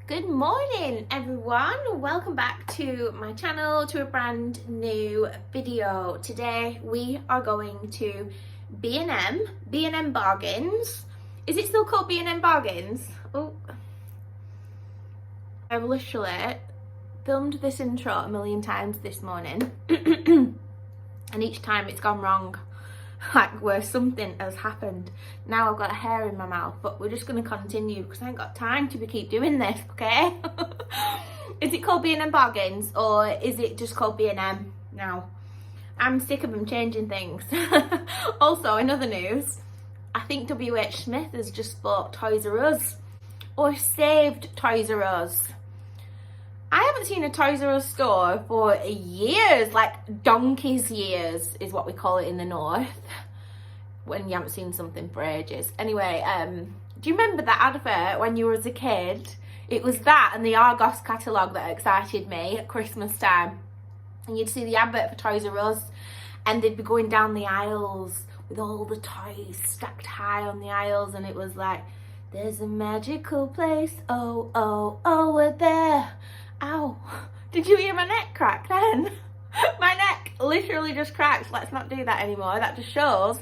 Good morning everyone, welcome back to my channel, to a brand new video. Today we are going to B&M Bargains. Is it still called B&M Bargains? Oh, I've literally filmed this intro a million times this morning and each time it's gone wrong, like where something has happened. Now I've got a hair in my mouth, but we're just going to continue because I ain't got time to keep doing this, okay? Is it called B&M Bargains or is it just called B&M now? I'm sick of them changing things. Also, in other news, I think WH Smith has just bought Toys R Us, or saved Toys R Us. I haven't seen a Toys R Us store for years, like donkey's years is what we call it in the north, when you haven't seen something for ages. Anyway, do you remember that advert when you were as a kid? It was that and the Argos catalogue that excited me at Christmas time. And you'd see the advert for Toys R Us and they'd be going down the aisles with all the toys stacked high on the aisles, and it was like, there's a magical place, oh, oh, oh, we're there. Ow, did you hear my neck crack then? My neck literally just cracked. Let's not do that anymore. That just shows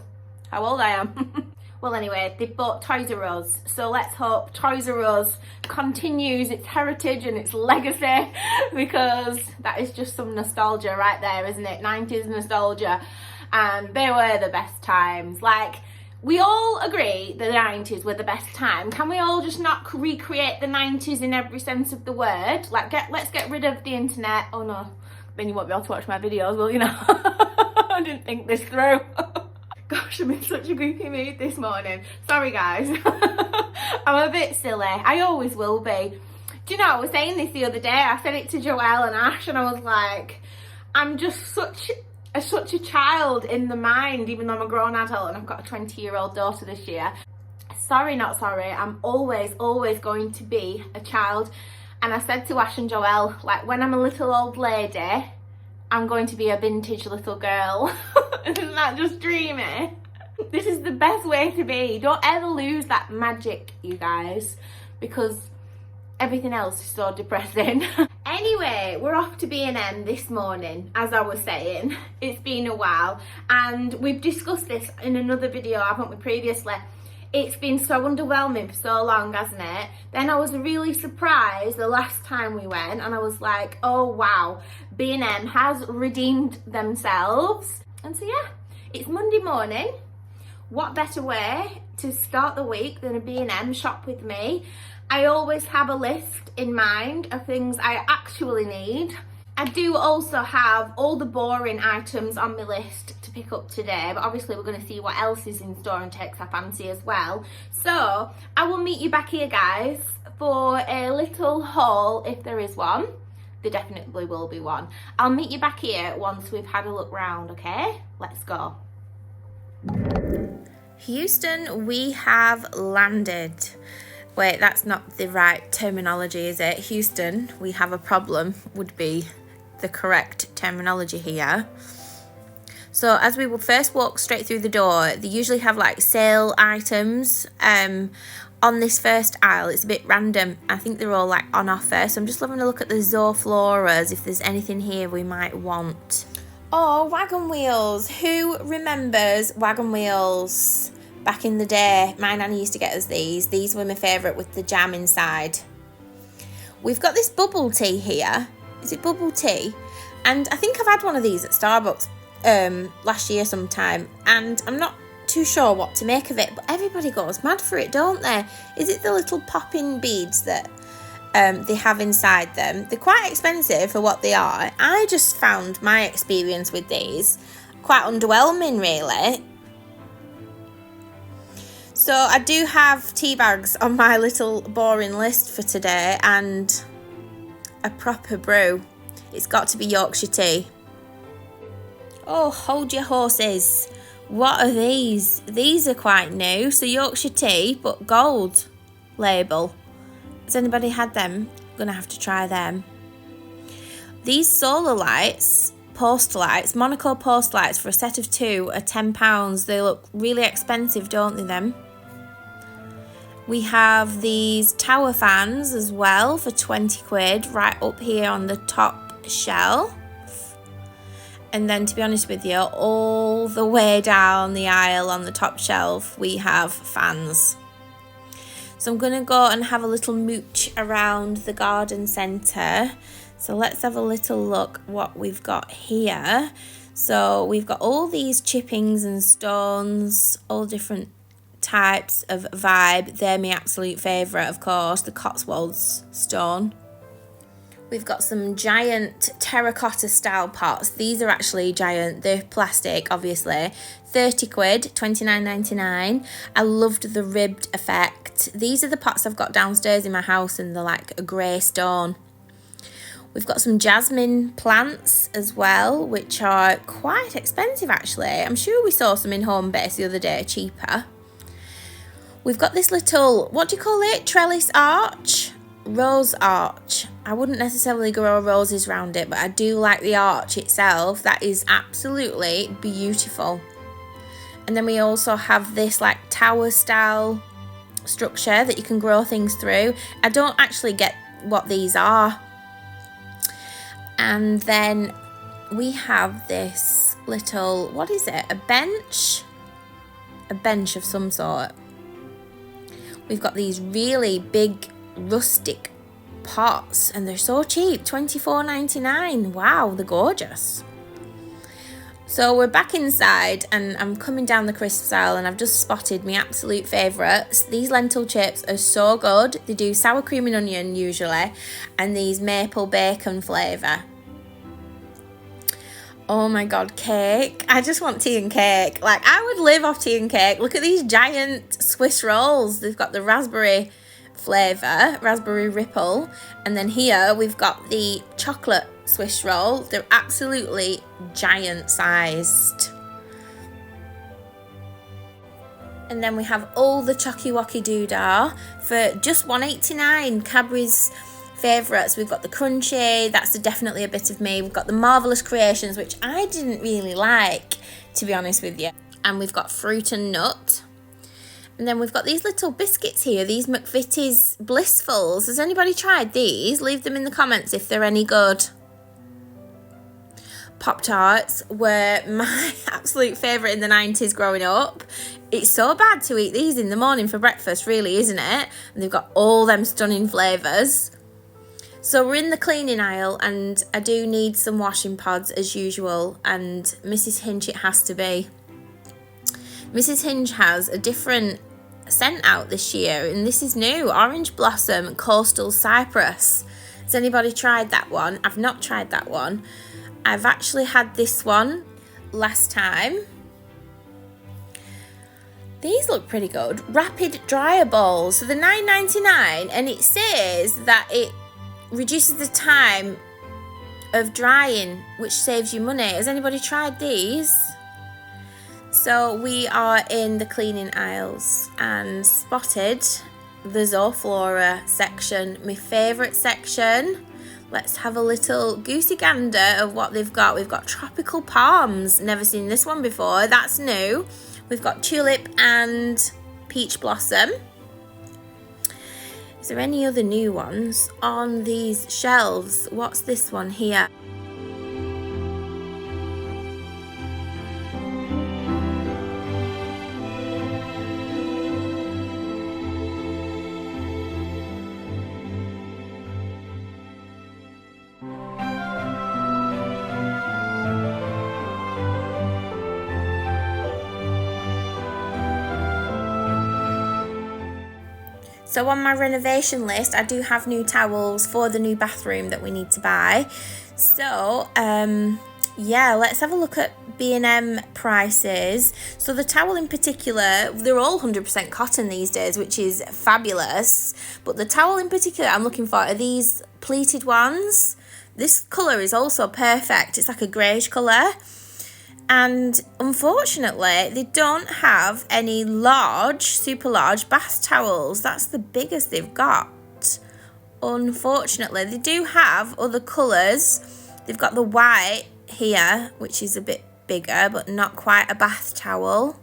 how old I am. Well, anyway, they bought Toys R Us, so let's hope Toys R Us continues its heritage and its legacy, because that is just some nostalgia right there, isn't it? 90s nostalgia, and they were the best times. Like, we all agree that the 90s were the best time. Can we all just not recreate the 90s in every sense of the word? Like, let's get rid of the internet. Oh no, then you won't be able to watch my videos, will you? Know? I didn't think this through. Gosh, I'm in such a goofy mood this morning. Sorry guys. I'm a bit silly. I always will be. Do you know, I was saying this the other day. I said it to Joelle and Ash and I was like, I'm just such a child in the mind, even though I'm a grown adult and I've got a 20-year-old daughter this year. Sorry, not sorry. I'm always going to be a child. And I said to Ash and Joelle, like, when I'm a little old lady, I'm going to be a vintage little girl. Isn't that just dreamy? This is the best way to be. Don't ever lose that magic, you guys, because everything else is so depressing. Anyway, we're off to B&M this morning, as I was saying. It's been a while, and we've discussed this in another video, haven't we, previously? It's been so underwhelming for so long, hasn't it? Then I was really surprised the last time we went, and I was like, oh wow, B&M has redeemed themselves. And so yeah, it's Monday morning. What better way to start the week than a B&M shop with me? I always have a list in mind of things I actually need. I do also have all the boring items on my list to pick up today, but obviously we're going to see what else is in store and takes our fancy as well. So I will meet you back here, guys, for a little haul, if there is one. There definitely will be one. I'll meet you back here once we've had a look round, okay? Let's go. Houston, we have landed. Wait, that's not the right terminology, is it? Houston, we have a problem would be the correct terminology here. So as we will first walk straight through the door, they usually have like sale items on this first aisle. It's a bit random. I think they're all like on offer. So I'm just having a look at the Zofloras, if there's anything here we might want. Oh, wagon wheels. Who remembers wagon wheels? Back in the day, my nanny used to get us these. These were my favourite with the jam inside. We've got this bubble tea here. Is it bubble tea? And I think I've had one of these at Starbucks last year sometime. And I'm not too sure what to make of it. But everybody goes mad for it, don't they? Is it the little popping beads that they have inside them? They're quite expensive for what they are. I just found my experience with these quite underwhelming, really. So I do have tea bags on my little boring list for today, and a proper brew. It's got to be Yorkshire tea. Oh, hold your horses. What are these? These are quite new. So Yorkshire tea, but gold label. Has anybody had them? Gonna have to try them. These solar lights, post lights, Monaco post lights for a set of 2 are £10. They look really expensive, don't they, them? We have these tower fans as well for 20 quid right up here on the top shelf. And then, to be honest with you, all the way down the aisle on the top shelf, we have fans. So I'm going to go and have a little mooch around the garden centre. So let's have a little look what we've got here. So we've got all these chippings and stones, all different types of vibe. They're my absolute favourite, of course, the Cotswolds stone. We've got some giant terracotta style pots. These are actually giant. They're plastic, obviously. 30 quid, 29.99. I loved the ribbed effect. These are the pots I've got downstairs in my house, and they're like a grey stone. We've got some jasmine plants as well, which are quite expensive actually. I'm sure we saw some in Home Base the other day, cheaper. We've got this little, what do you call it? Trellis arch? Rose arch. I wouldn't necessarily grow roses around it, but I do like the arch itself. That is absolutely beautiful. And then we also have this like tower style structure that you can grow things through. I don't actually get what these are. And then we have this little, what is it? A bench? A bench of some sort. We've got these really big rustic pots, and they're so cheap, £24.99. Wow, they're gorgeous. So we're back inside, and I'm coming down the crisps aisle, and I've just spotted my absolute favourites. These lentil chips are so good. They do sour cream and onion usually, and these maple bacon flavour. Oh my god, cake. I just want tea and cake. Like, I would live off tea and cake. Look at these giant Swiss rolls. They've got the raspberry flavour, raspberry ripple, and then here we've got the chocolate Swiss roll. They're absolutely giant sized. And then we have all the Chocky Wocky Doodah for just £1.89. Cadbury's favourites. We've got the Crunchy, that's definitely a bit of me. We've got the Marvellous Creations, which I didn't really like, to be honest with you. And we've got Fruit and Nut. And then we've got these little biscuits here, these McVitie's Blissfuls. Has anybody tried these? Leave them in the comments if they're any good. Pop-Tarts were my absolute favourite in the 90s growing up. It's so bad to eat these in the morning for breakfast, really, isn't it? And they've got all them stunning flavours. So we're in the cleaning aisle, and I do need some washing pods as usual, and Mrs. Hinch it has to be. Mrs. Hinch has a different scent out this year, and this is new, Orange Blossom Coastal Cypress. Has anybody tried that one? I've not tried that one. I've actually had this one last time. These look pretty good. Rapid dryer balls. So they're $9.99, and it says that it reduces the time of drying, which saves you money. Has anybody tried these? So we are in the cleaning aisles and spotted the Zoflora section, my favourite section. Let's have a little goosey gander of what they've got. We've got tropical palms. Never seen this one before. That's new. We've got tulip and peach blossom. Is there any other new ones on these shelves? What's this one here? So on my renovation list, I do have new towels for the new bathroom that we need to buy. So, yeah, let's have a look at B&M prices. So the towel in particular, they're all 100% cotton these days, which is fabulous. But the towel in particular I'm looking for are these pleated ones. This colour is also perfect. It's like a greyish colour. And unfortunately, they don't have any large, super large bath towels. That's the biggest they've got. Unfortunately, they do have other colours. They've got the white here, which is a bit bigger, but not quite a bath towel.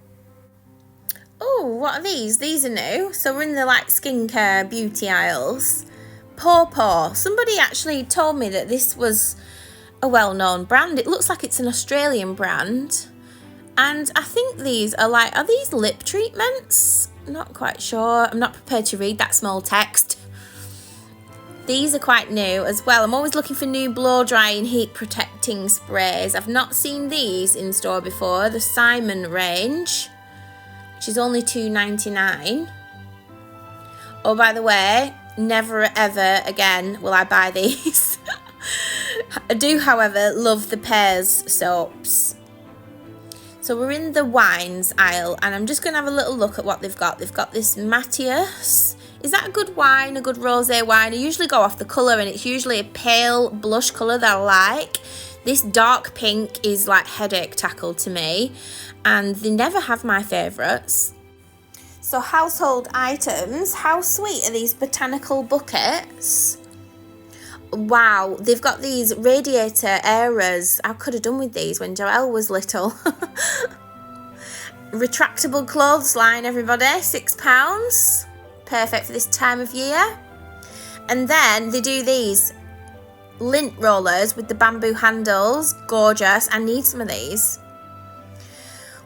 Oh, what are these? These are new. So we're in the like skincare beauty aisles. Paw. Somebody actually told me that this was a well-known brand. It looks like it's an Australian brand. And I think these are like, are these lip treatments? Not quite sure. I'm not prepared to read that small text. These are quite new as well. I'm always looking for new blow drying heat protecting sprays. I've not seen these in store before. The Simon range, which is only $2.99. Oh, by the way, never ever again will I buy these. I do, however, love the Pears soaps. So we're in the wines aisle, and I'm just going to have a little look at what they've got. They've got this Matthias. Is that a good wine, a good rosé wine? I usually go off the colour, and it's usually a pale blush colour that I like. This dark pink is like headache tackle to me, and they never have my favourites. So household items, how sweet are these botanical buckets? Wow, they've got these radiator airers. I could have done with these when Joelle was little. Retractable clothesline, everybody, £6. Perfect for this time of year. And then they do these lint rollers with the bamboo handles. Gorgeous. I need some of these.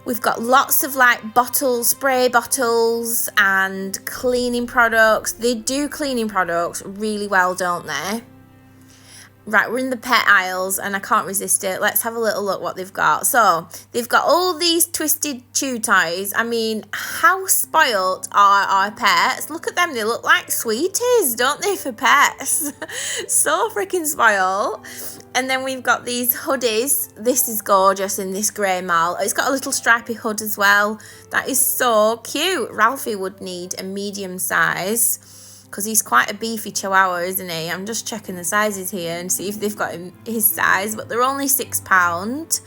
We've got lots of like bottles, spray bottles and cleaning products. They do cleaning products really well, don't they? Right, we're in the pet aisles and I can't resist it. Let's have a little look what they've got. So, they've got all these twisted chew toys. I mean, how spoilt are our pets? Look at them, they look like sweeties, don't they, for pets? So freaking spoiled. And then we've got these hoodies. This is gorgeous in this grey mal. It's got a little stripy hood as well. That is so cute. Ralphie would need a medium size, because he's quite a beefy chihuahua, isn't he? I'm just checking the sizes here and see if they've got his size, but they're only £6.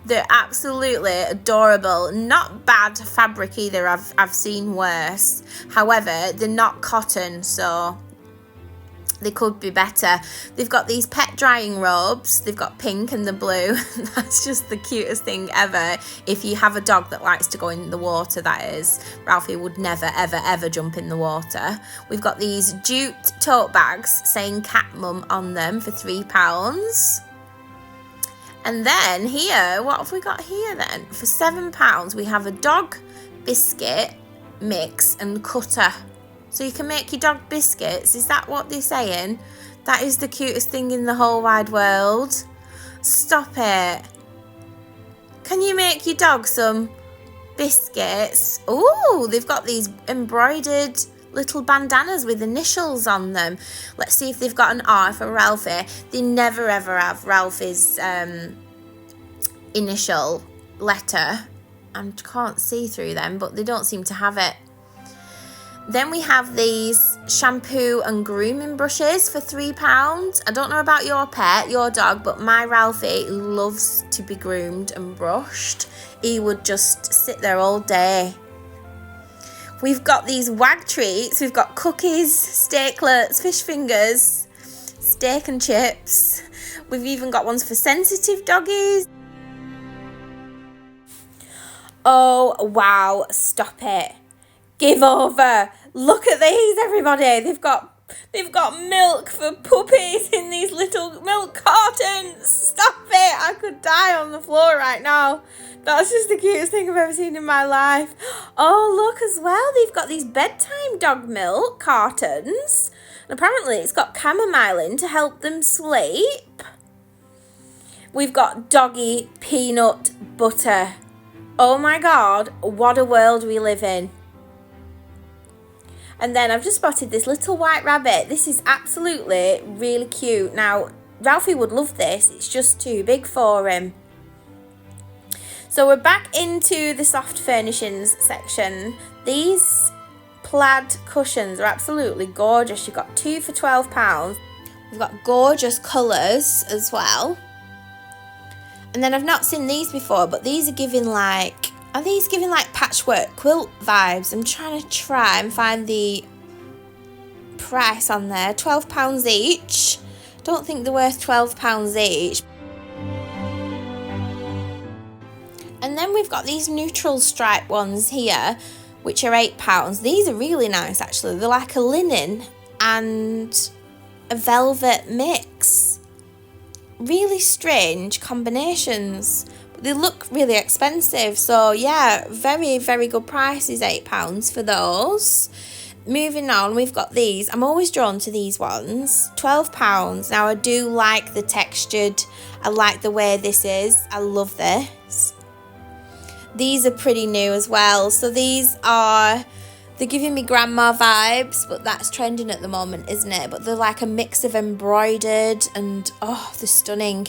They're absolutely adorable. Not bad fabric either. I've seen worse. However, they're not cotton, so they could be better. They've got these pet drying robes. They've got pink and the blue. That's just the cutest thing ever. If you have a dog that likes to go in the water, that is. Ralphie would never, ever, ever jump in the water. We've got these jute tote bags saying Cat Mum on them for £3. And then here, what have we got here then? For £7, we have a dog biscuit mix and cutter. So you can make your dog biscuits. Is that what they're saying? That is the cutest thing in the whole wide world. Stop it. Can you make your dog some biscuits? Oh, they've got these embroidered little bandanas with initials on them. Let's see if they've got an R for Ralphie. They never ever have Ralphie's initial letter. I can't see through them, but they don't seem to have it. Then we have these shampoo and grooming brushes for £3. I don't know about your pet, your dog, but my Ralphie loves to be groomed and brushed. He would just sit there all day. We've got these wag treats. We've got cookies, steaklets, fish fingers, steak and chips. We've even got ones for sensitive doggies. Oh, wow, stop it. Give over. Look at these, everybody. They've got milk for puppies in these little milk cartons. Stop it. I could die on the floor right now. That's just the cutest thing I've ever seen in my life. Oh, look as well. They've got these bedtime dog milk cartons. And apparently it's got chamomile in to help them sleep. We've got doggy peanut butter. Oh my God, what a world we live in. And then I've just spotted this little white rabbit. This is absolutely really cute. Now, Ralphie would love this. It's just too big for him. So we're back into the soft furnishings section. These plaid cushions are absolutely gorgeous. You've got 2 for £12. We've got gorgeous colours as well. And then I've not seen these before, but these are giving like... Are these giving like patchwork quilt vibes? I'm trying to and find the price on there. £12 each. Don't think they're worth £12 each. And then we've got these neutral stripe ones here. which are £8. These are really nice actually. They're like a linen and a velvet mix. Really strange combinations, but they look really expensive. So yeah, very, very good prices, £8 for those. Moving on, we've got these. I'm always drawn to these ones. £12. Now I do like the textured. I like the way this is. I love this. These are pretty new as well. So these are, they're giving me grandma vibes, but that's trending at the moment, isn't it? But they're like a mix of embroidered and, oh, they're stunning.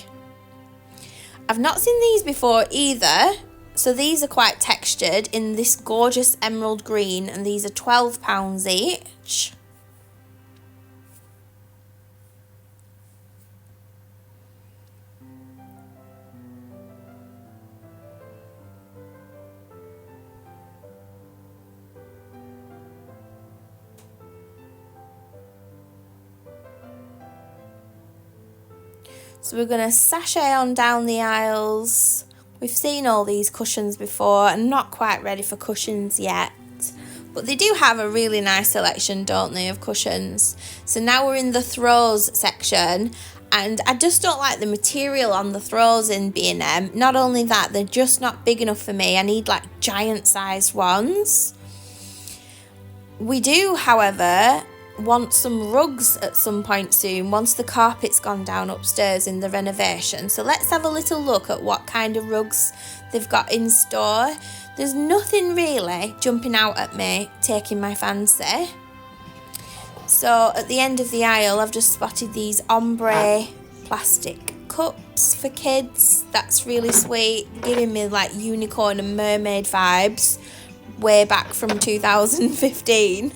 I've not seen these before either. So these are quite textured in this gorgeous emerald green, and these are £12 each. So we're going to sashay on down the aisles. We've seen all these cushions before and not quite ready for cushions yet. But they do have a really nice selection, don't they, of cushions. So now we're in the throws section, and I just don't like the material on the throws in B&M. Not only that, they're just not big enough for me. I need like giant sized ones. We do, however, want some rugs at some point soon once the carpet's gone down upstairs in the renovation. So let's have a little look at what kind of rugs they've got in store. There's nothing really jumping out at me, taking my fancy. So at the end of the aisle, I've just spotted these ombre plastic cups for kids. That's really sweet, giving me like unicorn and mermaid vibes way back from 2015.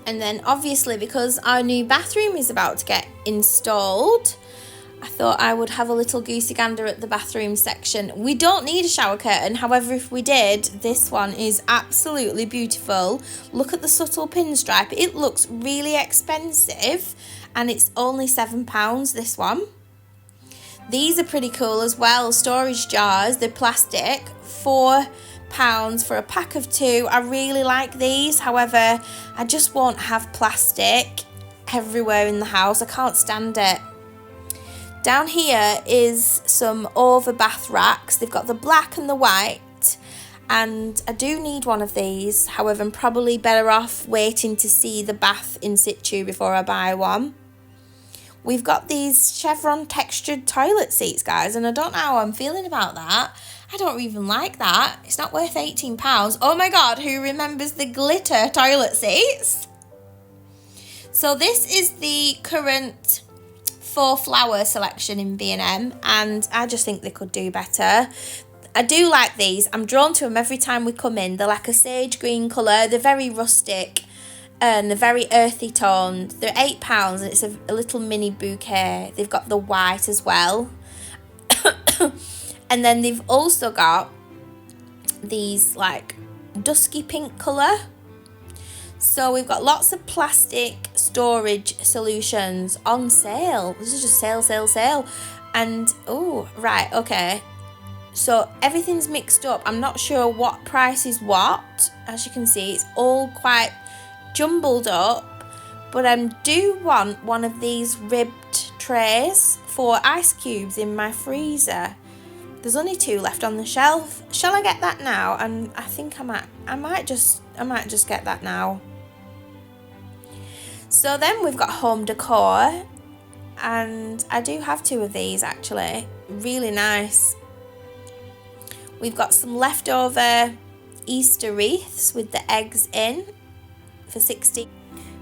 And then obviously, because our new bathroom is about to get installed, I thought I would have a little goosey gander at the bathroom section. We don't need a shower curtain. However, if we did, this one is absolutely beautiful. Look at the subtle pinstripe. It looks really expensive, and it's only £7, this one. These are pretty cool as well. Storage jars, they're plastic, £4 for a pack of 2. I really like these. However, I just won't have plastic everywhere in the house. I can't stand it. Down here is some over bath racks. They've got the black and the white, and I do need one of these. However, I'm probably better off waiting to see the bath in situ before I buy one. We've got these chevron textured toilet seats, guys, and I don't know how I'm feeling about that. I don't even like that. It's not worth £18. Oh my God, who remembers the glitter toilet seats? So this is the current faux flower selection in B&M, and I just think they could do better. I do like these. I'm drawn to them every time we come in. They're like a sage green colour. They're very rustic and they're very earthy toned. They're £8 and it's a little mini bouquet. They've got the white as well. And then they've also got these like dusky pink colour. So we've got lots of plastic storage solutions on sale. This is just sale. And, oh, right, okay. So everything's mixed up. I'm not sure what price is what. As you can see, it's all quite jumbled up. But I do want one of these ribbed trays for ice cubes in my freezer. There's only 2 left on the shelf. Shall I get that now? And I think I might just get that now. So then we've got home decor, and I do have 2 of these actually. Really nice. We've got some leftover Easter wreaths with the eggs in for £60.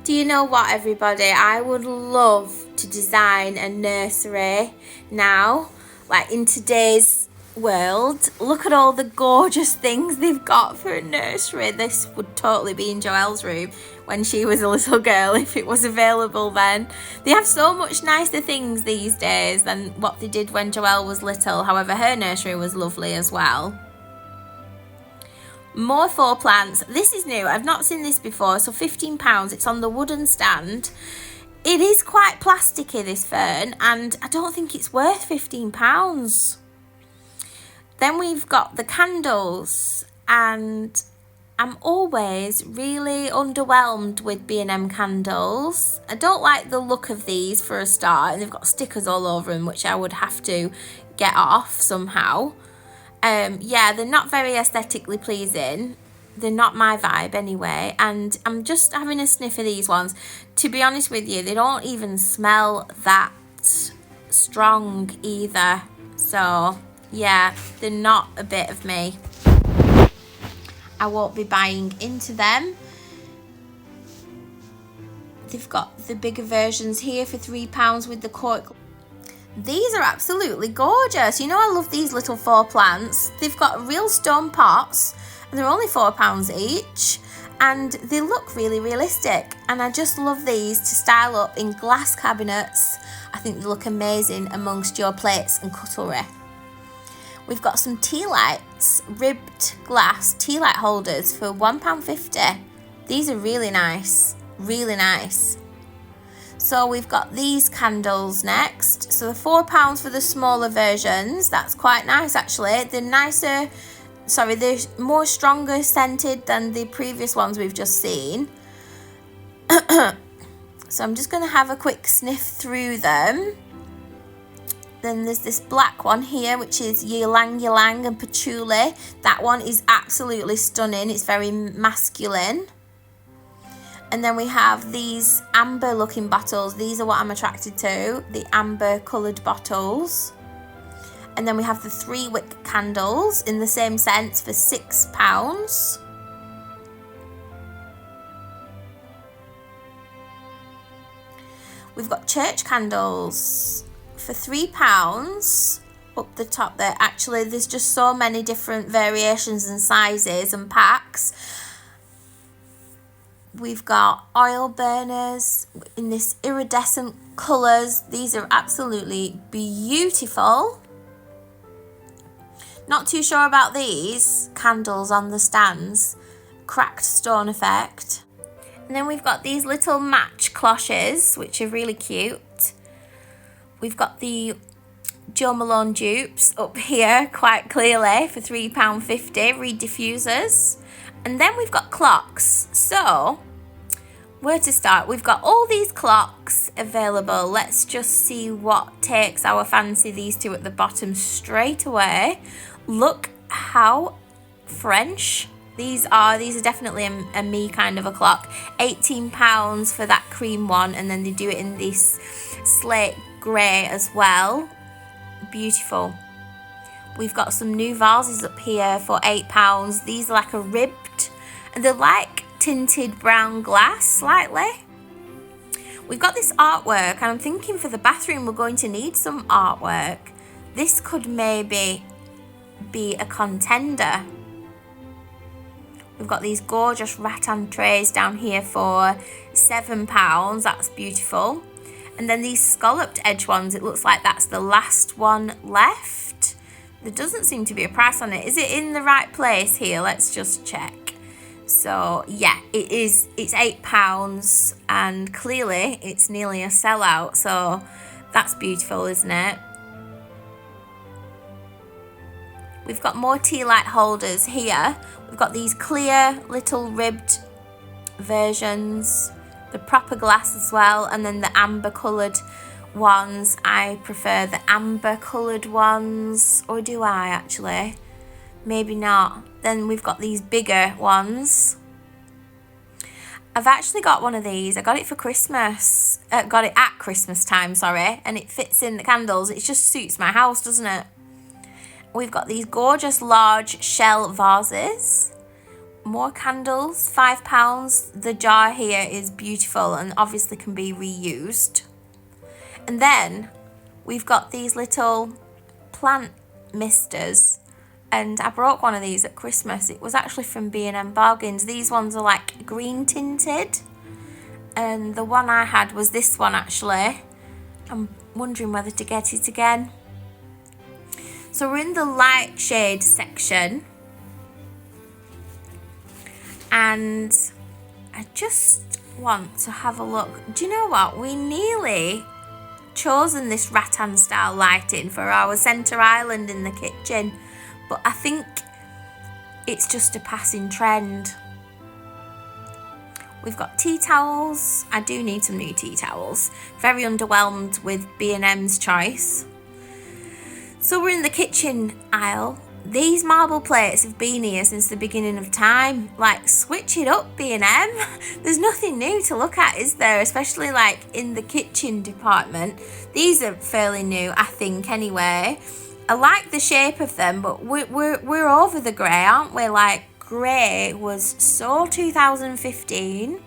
Do you know what, everybody? I would love to design a nursery now, like in today's world. Look at all the gorgeous things they've got for a nursery. This would totally be in Joelle's room when she was a little girl, if it was available then. They have so much nicer things these days than what they did when Joelle was little. However, her nursery was lovely as well. More faux plants. This is new. I've not seen this before. So £15. It's on the wooden stand. It is quite plasticky, this fern, and I don't think it's worth £15. Then we've got the candles, and I'm always really underwhelmed with B&M candles. I don't like the look of these for a start, and they've got stickers all over them, which I would have to get off somehow. Yeah, they're not very aesthetically pleasing. They're not my vibe anyway, and I'm just having a sniff of these ones. To be honest with you, they don't even smell that strong either. So yeah, they're not a bit of me. I won't be buying into them. They've got the bigger versions here for £3 with the cork. These are absolutely gorgeous. You know, I love these little 4 plants. They've got real stone pots and they're only £4 each, and they look really realistic, and I just love these to style up in glass cabinets. I think they look amazing amongst your plates and cutlery. We've got some tea lights, ribbed glass tea light holders for £1.50. These are really nice, really nice. So we've got these candles next. So they're £4 for the smaller versions. That's quite nice actually. They're nicer, sorry, they're more stronger scented than the previous ones we've just seen. So I'm just going to have a quick sniff through them. Then there's this black one here, which is ylang ylang and patchouli. That one is absolutely stunning. It's very masculine. And then we have these amber looking bottles. These are what I'm attracted to, the amber coloured bottles. And then we have the 3-wick candles in the same scent for £6. We've got church candles for £3 up the top there. Actually, there's just so many different variations and sizes and packs. We've got oil burners in this iridescent colours. These are absolutely beautiful. Not too sure about these candles on the stands. Cracked stone effect. And then we've got these little match cloches, which are really cute. We've got the Jo Malone dupes up here quite clearly for £3.50, reed diffusers. And then we've got clocks. So where to start? We've got all these clocks available. Let's just see what takes our fancy. These two at the bottom straight away. Look how French these are. These are definitely a me kind of a clock. £18 for that cream one, and then they do it in this slate grey as well. Beautiful. We've got some new vases up here for £8. These are like a ribbed, and they're like tinted brown glass slightly. We've got this artwork, and I'm thinking for the bathroom we're going to need some artwork. This could maybe be a contender. We've got these gorgeous rattan trays down here for £7. That's beautiful. And then these scalloped edge ones, it looks like that's the last one left. There doesn't seem to be a price on it. Is it in the right place here? Let's just check. So yeah, it is. It's £8, and clearly it's nearly a sellout. So that's beautiful, isn't it? We've got more tea light holders here. We've got these clear little ribbed versions, the proper glass as well, and then the amber coloured ones. I prefer the amber coloured ones, or do I actually? Maybe not. Then we've got these bigger ones. I've actually got one of these. I got it for Christmas. Got it at Christmas time, sorry. And it fits in the candles. It just suits my house, doesn't it? We've got these gorgeous large shell vases. More candles, £5. The jar here is beautiful and obviously can be reused. And then we've got these little plant misters. And I brought one of these at Christmas. It was actually from B&M Bargains. These ones are like green tinted. And the one I had was this one actually. I'm wondering whether to get it again. So we're in the light shade section. And I just want to have a look. Do you know what? We nearly chosen this rattan style lighting for our centre island in the kitchen. But I think it's just a passing trend. We've got tea towels. I do need some new tea towels. Very underwhelmed with B&M's choice. So we're in the kitchen aisle. These marble plates have been here since the beginning of time. Like, switch it up, B&M. There's nothing new to look at, is there? Especially like in the kitchen department. These are fairly new, I think, anyway. I like the shape of them, but we're over the grey, aren't we? Like, grey was so 2015.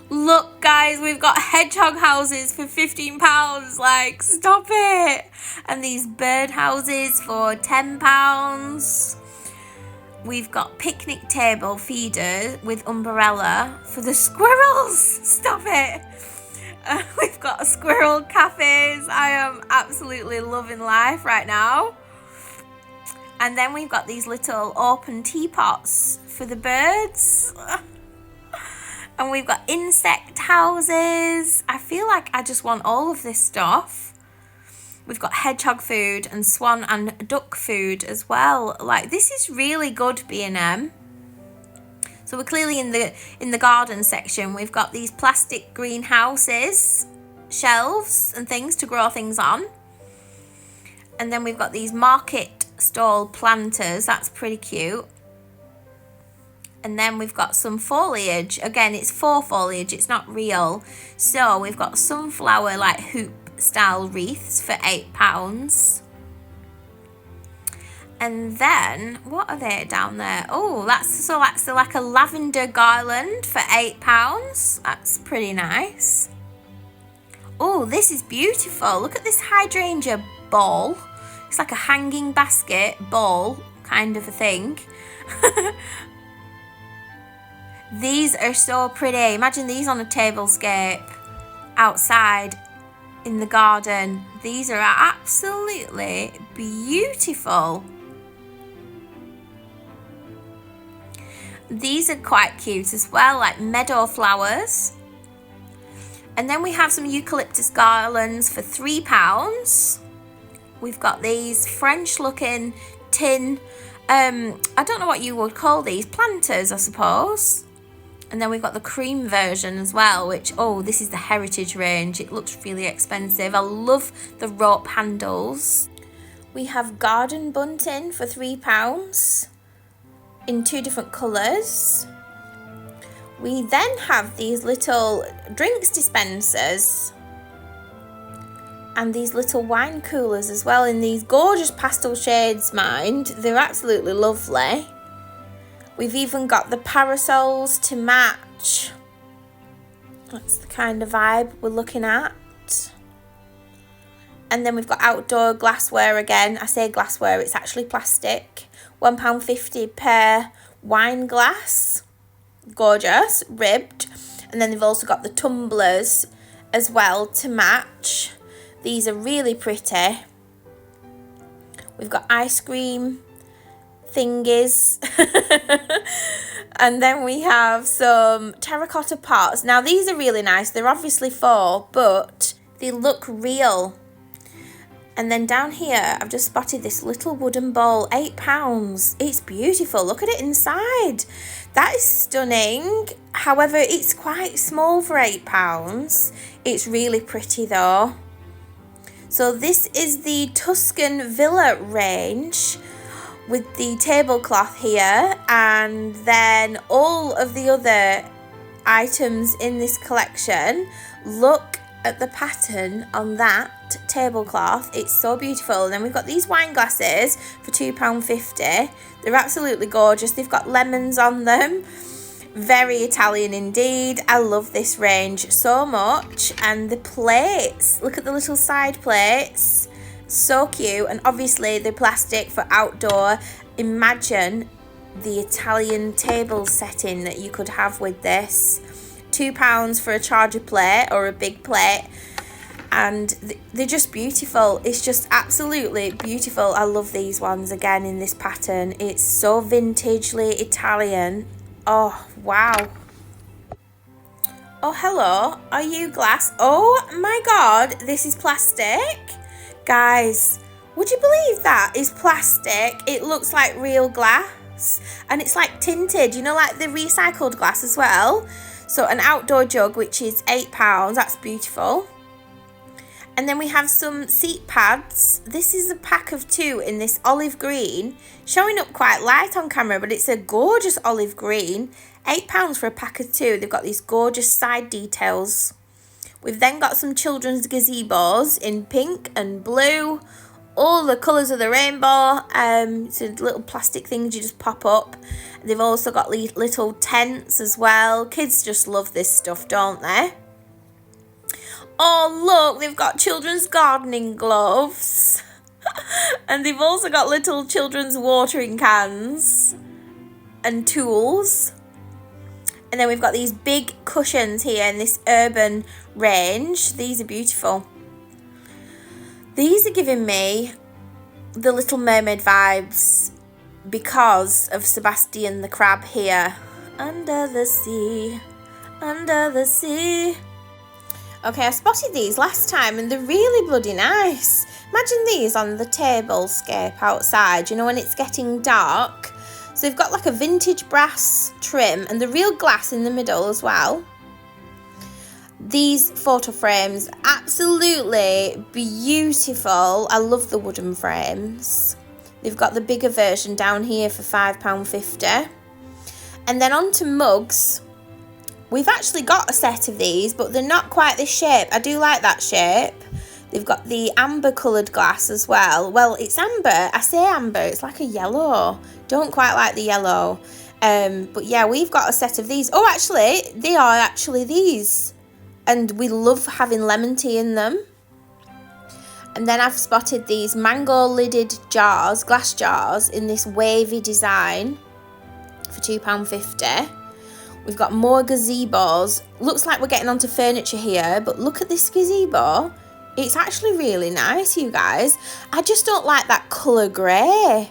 Look, guys, we've got hedgehog houses for £15. Like, stop it. And these bird houses for £10. We've got picnic table feeder with umbrella for the squirrels. Stop it. We've got squirrel cafes. I am absolutely loving life right now. And then we've got these little open teapots for the birds. And we've got insect houses. I feel like I just want all of this stuff. We've got hedgehog food and swan and duck food as well. Like, this is really good, B&M. So we're clearly in the garden section. We've got these plastic greenhouses, shelves and things to grow things on. And then we've got these market stall planters. That's pretty cute. And then we've got some foliage. Again, it's faux foliage, it's not real. So we've got sunflower like hoop style wreaths for £8. And then, what are they down there? Oh, that's like a lavender garland for £8. That's pretty nice. Oh, this is beautiful. Look at this hydrangea ball. It's like a hanging basket ball kind of a thing. These are so pretty. Imagine these on a tablescape outside in the garden. These are absolutely beautiful. These are quite cute as well, like meadow flowers. And then we have some eucalyptus garlands for £3. We've got these French looking tin, I don't know what you would call these, planters, I suppose. And then we've got the cream version as well, which, oh, this is the heritage range. It looks really expensive. I love the rope handles. We have garden bunting for £3 in 2 different colours. We then have these little drinks dispensers and these little wine coolers as well in these gorgeous pastel shades, mind. They're absolutely lovely. We've even got the parasols to match. That's the kind of vibe we're looking at. And then we've got outdoor glassware again. I say glassware, it's actually plastic. £1.50 per wine glass. Gorgeous, ribbed. And then they've also got the tumblers as well to match. These are really pretty. We've got ice cream thingies. And then we have some terracotta pots. Now these are really nice. They're obviously faux, but they look real. And then down here I've just spotted this little wooden bowl, £8. It's beautiful. Look at it inside. That is stunning. However, it's quite small for £8. It's really pretty though. So this is the Tuscan Villa range with the tablecloth here, and then all of the other items in this collection. Look at the pattern on that tablecloth. It's so beautiful. And then we've got these wine glasses for £2.50. They're absolutely gorgeous. They've got lemons on them. Very Italian indeed. I love this range so much. And the plates, look at the little side plates. So cute. And obviously the plastic for outdoor. Imagine the Italian table setting that you could have with this. £2 for a charger plate or a big plate. And they're just beautiful. It's just absolutely beautiful. I love these ones again in this pattern. It's so vintagely Italian. Oh, wow. Oh, hello. Are you glass? Oh my God, this is plastic. Guys, would you believe that is plastic? It looks like real glass. glass, and it's like tinted, you know, like the recycled glass as well. So an outdoor jug, which is £8, that's beautiful. And then we have some seat pads. This is a pack of 2 in this olive green, showing up quite light on camera, but it's a gorgeous olive green. £8 for a pack of 2. They've got these gorgeous side details. We've then got some children's gazebos in pink and blue, all the colours of the rainbow. So little plastic things you just pop up. They've also got little tents as well. Kids just love this stuff, don't they? Oh look, they've got children's gardening gloves. And they've also got little children's watering cans and tools. And then we've got these big cushions here in this urban range. These are beautiful. These are giving me the Little Mermaid vibes because of Sebastian the crab here. Under the sea, under the sea. Okay, I spotted these last time and they're really bloody nice. Imagine these on the tablescape outside, you know, when it's getting dark. So they've got like a vintage brass trim and the real glass in the middle as well. These photo frames, absolutely beautiful. I love the wooden frames. They've got the bigger version down here for £5.50. And then on to mugs. We've actually got a set of these, but they're not quite this shape. I do like that shape. They've got the amber coloured glass as well. Well, it's amber. I say amber, it's like a yellow. Don't quite like the yellow. But yeah, we've got a set of these. Oh, actually, they are actually these. And we love having lemon tea in them. And then I've spotted these mango lidded jars, glass jars, in this wavy design for £2.50. We've got more gazebos. Looks like we're getting onto furniture here, but look at this gazebo. It's actually really nice, you guys. I just don't like that colour grey.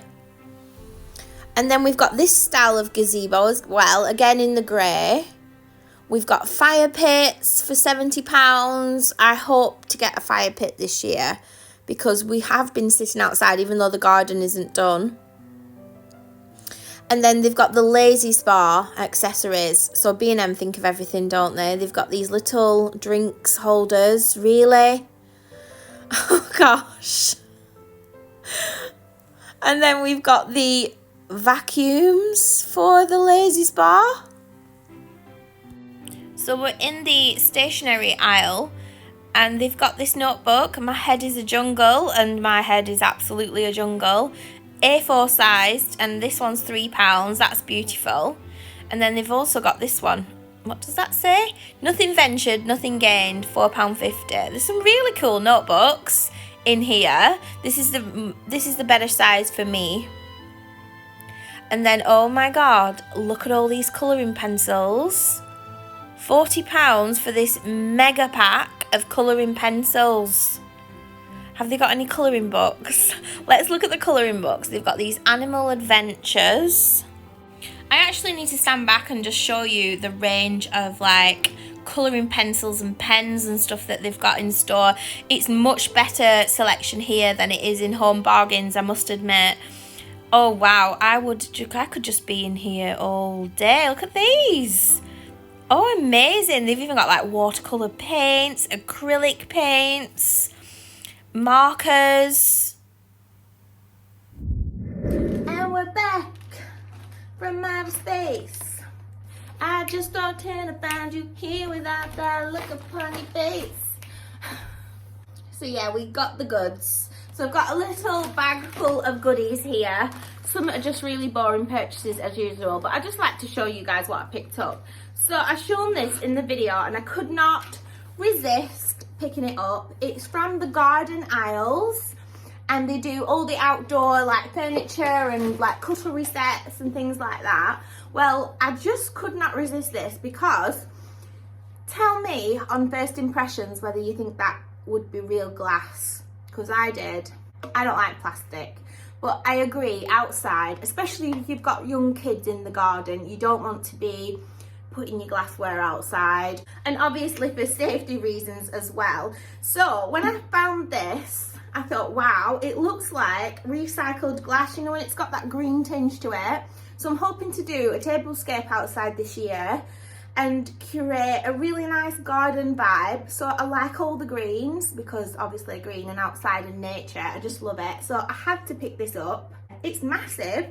And then we've got this style of gazebo as well, again in the grey. We've got fire pits for £70. I hope to get a fire pit this year because we have been sitting outside even though the garden isn't done. And then they've got the Lazy Spa accessories. So B&M think of everything, don't they? They've got these little drinks holders. Really? Oh, gosh. And then we've got the vacuums for the Lazy Spa. So we're in the stationery aisle. And they've got this notebook. My head is a jungle. And my head is absolutely a jungle. A4 sized, and this one's £3. That's beautiful. And then they've also got this one. What does that say? Nothing ventured, nothing gained. £4.50. There's some really cool notebooks in here. This is the better size for me. And then, oh my god, look at all these colouring pencils. £40 for this mega pack of colouring pencils. Have they got any colouring books? Let's look at the colouring books. They've got these animal adventures. I actually need to stand back and just show you the range of like colouring pencils and pens and stuff that they've got in store. It's much better selection here than it is in Home Bargains, I must admit. Oh wow, I could just be in here all day. Look at these. Oh, amazing. They've even got like watercolour paints, acrylic paints, markers. And we're back from outer space. I just don't tend to find you here without that look upon your face. So yeah, we got the goods. So I've got a little bag full of goodies here. Some are just really boring purchases as usual, but I just like to show you guys what I picked up. So I've shown this in the video and I could not resist picking it up. It's from the garden aisles and they do all the outdoor like furniture and like cutlery sets and things like that. Well, I just could not resist this because tell me on first impressions whether you think that would be real glass, because I did. I don't like plastic, but I agree, outside, especially if you've got young kids in the garden, you don't want to be putting your glassware outside, and obviously for safety reasons as well. So when I found this, I thought, wow, it looks like recycled glass, you know, when it's got that green tinge to it. So I'm hoping to do a tablescape outside this year and curate a really nice garden vibe. So I like all the greens because obviously green and outside and nature, I just love it. So I had to pick this up. It's massive,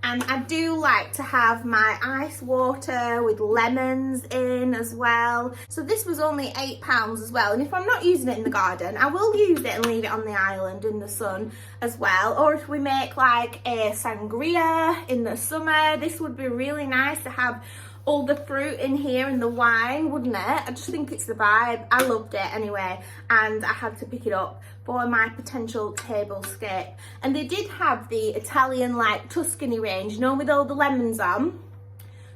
and I do like to have my ice water with lemons in as well. So this was only £8 as well, and if I'm not using it in the garden, I will use it and leave it on the island in the sun as well. Or if we make like a sangria in the summer, this would be really nice to have all the fruit in here and the wine, wouldn't it? I just think it's the vibe. I loved it anyway, and I had to pick it up for my potential tablescape. And they did have the Italian like Tuscany range, you know, with all the lemons on.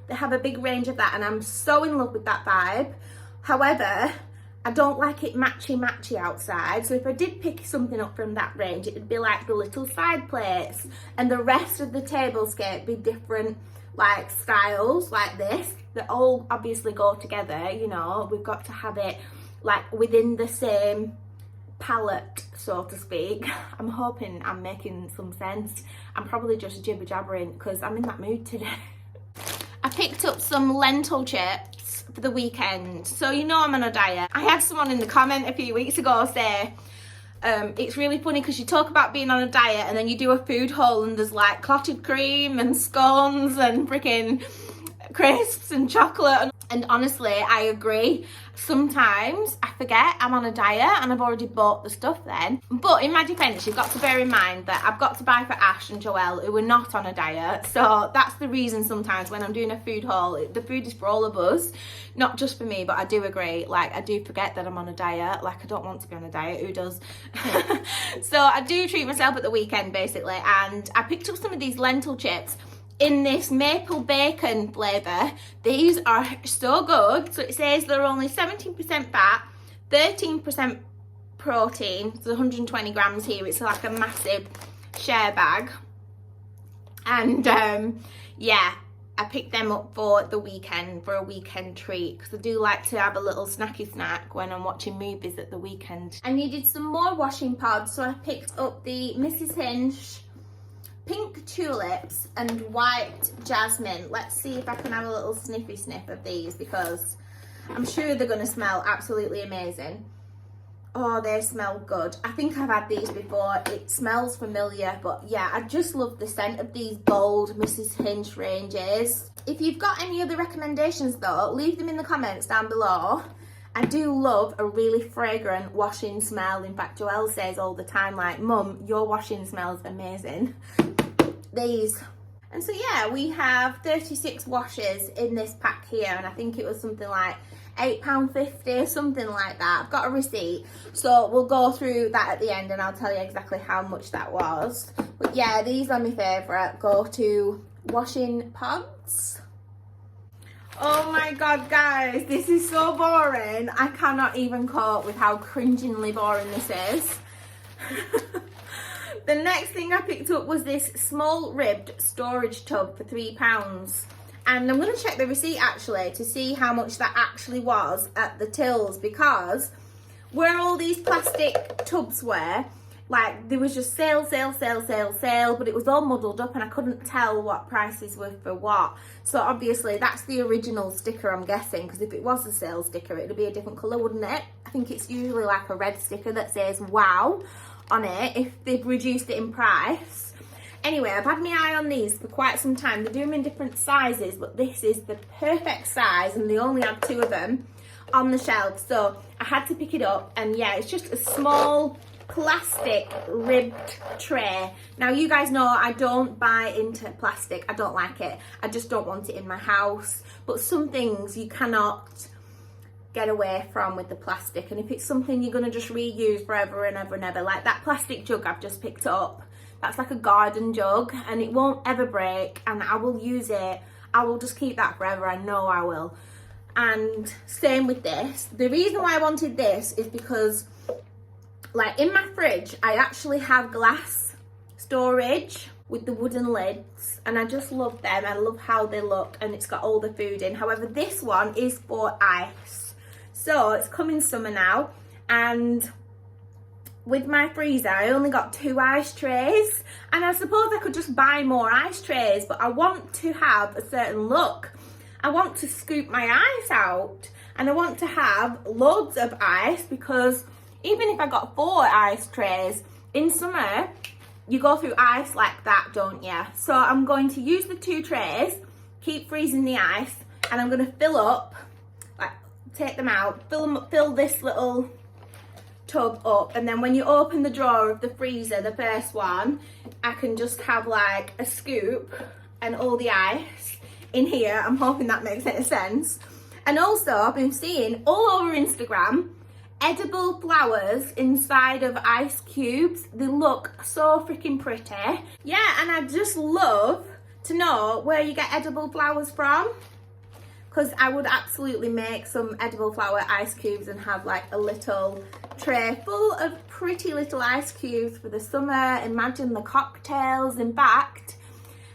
They have a big range of that, and I'm so in love with that vibe. However, I don't like it matchy outside, so if I did pick something up from that range, it would be like the little side plates, and the rest of the tablescape be different like styles like this that all obviously go together. You know, we've got to have it like within the same palette, so to speak. I'm hoping I'm making some sense. I'm probably just jibber jabbering because I'm in that mood today. I picked up some lentil chips for the weekend, so you know I'm on a diet. I had someone in the comment a few weeks ago say it's really funny because you talk about being on a diet and then you do a food haul and there's like clotted cream and scones and freaking crisps and chocolate. And honestly, I agree. Sometimes I forget I'm on a diet and I've already bought the stuff then. But in my defense, you've got to bear in mind that I've got to buy for Ash and Joelle, who are not on a diet. So that's the reason sometimes when I'm doing a food haul, the food is for all of us, not just for me. But I do agree, like I do forget that I'm on a diet. Like I don't want to be on a diet, who does? So I do treat myself at the weekend basically. And I picked up some of these lentil chips in this maple bacon flavour. These are so good. So it says they're only 17% fat, 13% protein. There's 120 grams here. It's like a massive share bag. And yeah, I picked them up for the weekend, for a weekend treat, because I do like to have a little snacky snack when I'm watching movies at the weekend. I needed some more washing pods, so I picked up the Mrs. Hinch pink tulips and white jasmine. Let's see if I can have a little sniffy sniff of these, because I'm sure they're going to smell absolutely amazing. Oh, they smell good. I think I've had these before. It smells familiar, but yeah, I just love the scent of these bold Mrs. Hinch ranges. If you've got any other recommendations though, leave them in the comments down below. I do love a really fragrant washing smell. In fact, Joelle says all the time, like, Mum, your washing smells amazing. These. And so yeah, we have 36 washes in this pack here, and I think it was something like £8.50, something like that. I've got a receipt, so we'll go through that at the end and I'll tell you exactly how much that was. But yeah, these are my favourite go-to washing pods. Oh my god, guys, this is so boring. I cannot even cope with how cringingly boring this is. The next thing I picked up was this small ribbed storage tub for £3. And I'm going to check the receipt actually to see how much that actually was at the tills, because where all these plastic tubs were, like there was just sale, but it was all muddled up and I couldn't tell what prices were for what. So obviously that's the original sticker, I'm guessing, because if it was a sale sticker it would be a different colour, wouldn't it? I think it's usually like a red sticker that says wow on it if they've reduced it in price. Anyway, I've had my eye on these for quite some time. They do them in different sizes, but this is the perfect size and they only had 2 of them on the shelf, so I had to pick it up. And yeah, it's just a small plastic ribbed tray. Now you guys know I don't buy into plastic. I don't like it. I just don't want it in my house. But some things you cannot get away from with the plastic, and if it's something you're going to just reuse forever and ever and ever, like that plastic jug I've just picked up, that's like a garden jug and it won't ever break and I will use it. I will just keep that forever, I know I will. And same with this. The reason why I wanted this is because, like, in my fridge I actually have glass storage with the wooden lids and I just love them. I love how they look and it's got all the food in. However, this one is for ice. So it's coming summer now and with my freezer, I only got 2 ice trays, and I suppose I could just buy more ice trays, but I want to have a certain look. I want to scoop my ice out, and I want to have loads of ice, because even if I got 4 ice trays, in summer, you go through ice like that, don't you? So I'm going to use the 2 trays, keep freezing the ice, and I'm going to fill up, like, take them out, fill this little tub up, and then when you open the drawer of the freezer, the first one, I can just have like a scoop and all the ice in here. I'm hoping that makes any sense. And also, I've been seeing all over Instagram edible flowers inside of ice cubes. They look so freaking pretty. Yeah, and I just love to know where you get edible flowers from, because I would absolutely make some edible flower ice cubes and have like a little tray full of pretty little ice cubes for the summer. Imagine the cocktails. In fact,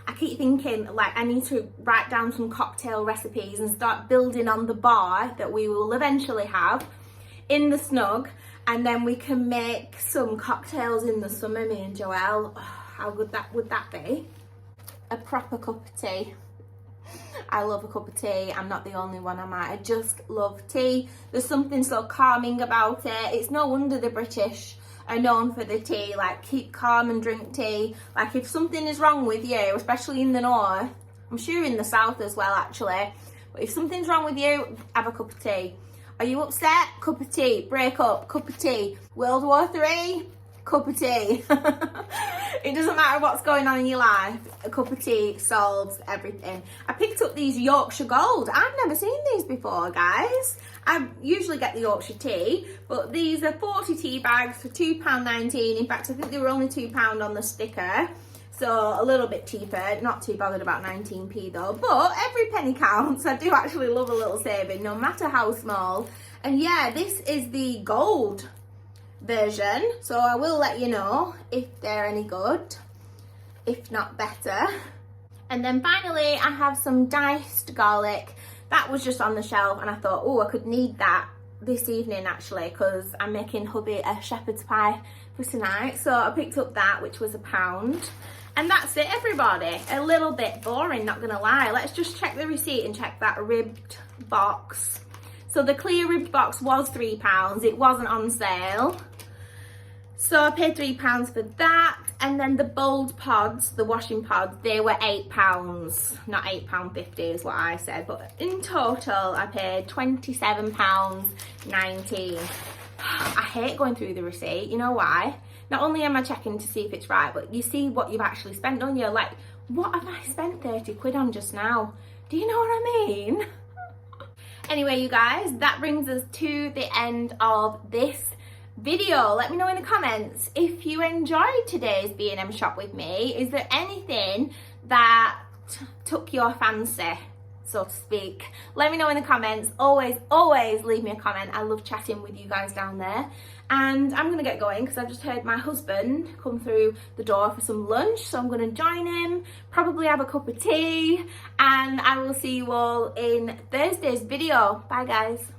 I keep thinking like I need to write down some cocktail recipes and start building on the bar that we will eventually have in the snug, and then we can make some cocktails in the summer, me and Joelle. Oh, how good that would that be? A proper cup of tea. I love a cup of tea. I'm not the only one, am I? I just love tea. There's something so calming about it. It's no wonder the British are known for the tea. Like, keep calm and drink tea. Like, if something is wrong with you, especially in the north, I'm sure in the south as well actually, but if something's wrong with you, have a cup of tea. Are you upset? Cup of tea. Break up. Cup of tea. World War III? Cup of tea. It doesn't matter what's going on in your life, a cup of tea solves everything. I picked up these Yorkshire Gold. I've never seen these before, guys. I usually get the Yorkshire tea, but these are 40 tea bags for £2.19. In fact, I think they were only £2 on the sticker, so a little bit cheaper. Not too bothered about 19p though, but every penny counts. I do actually love a little saving, no matter how small. And yeah, this is the gold version, so I will let you know if they're any good, if not better. And then finally, I have some diced garlic. That was just on the shelf, and I thought, oh, I could need that this evening actually, because I'm making hubby a shepherd's pie for tonight. So I picked up that, which was £1. And that's it, everybody. A little bit boring, not gonna lie. Let's just check the receipt and check that ribbed box. So the clear ribbed box was £3. It wasn't on sale, so I paid £3 for that. And then the bold pods, the washing pods, they were £8, not £8.50 is what I said. But in total, I paid £27.19. I hate going through the receipt. You know why? Not only am I checking to see if it's right, but you see what you've actually spent, don't you? Like, what have I spent 30 quid on just now? Do you know what I mean? Anyway, you guys, that brings us to the end of this video. Let me know in the comments if you enjoyed today's B&M shop with me. Is there anything that took your fancy, so to speak? Let me know in the comments. Always leave me a comment. I love chatting with you guys down there. And I'm gonna get going because I've just heard my husband come through the door for some lunch, so I'm gonna join him, probably have a cup of tea, and I will see you all in Thursday's video. Bye guys.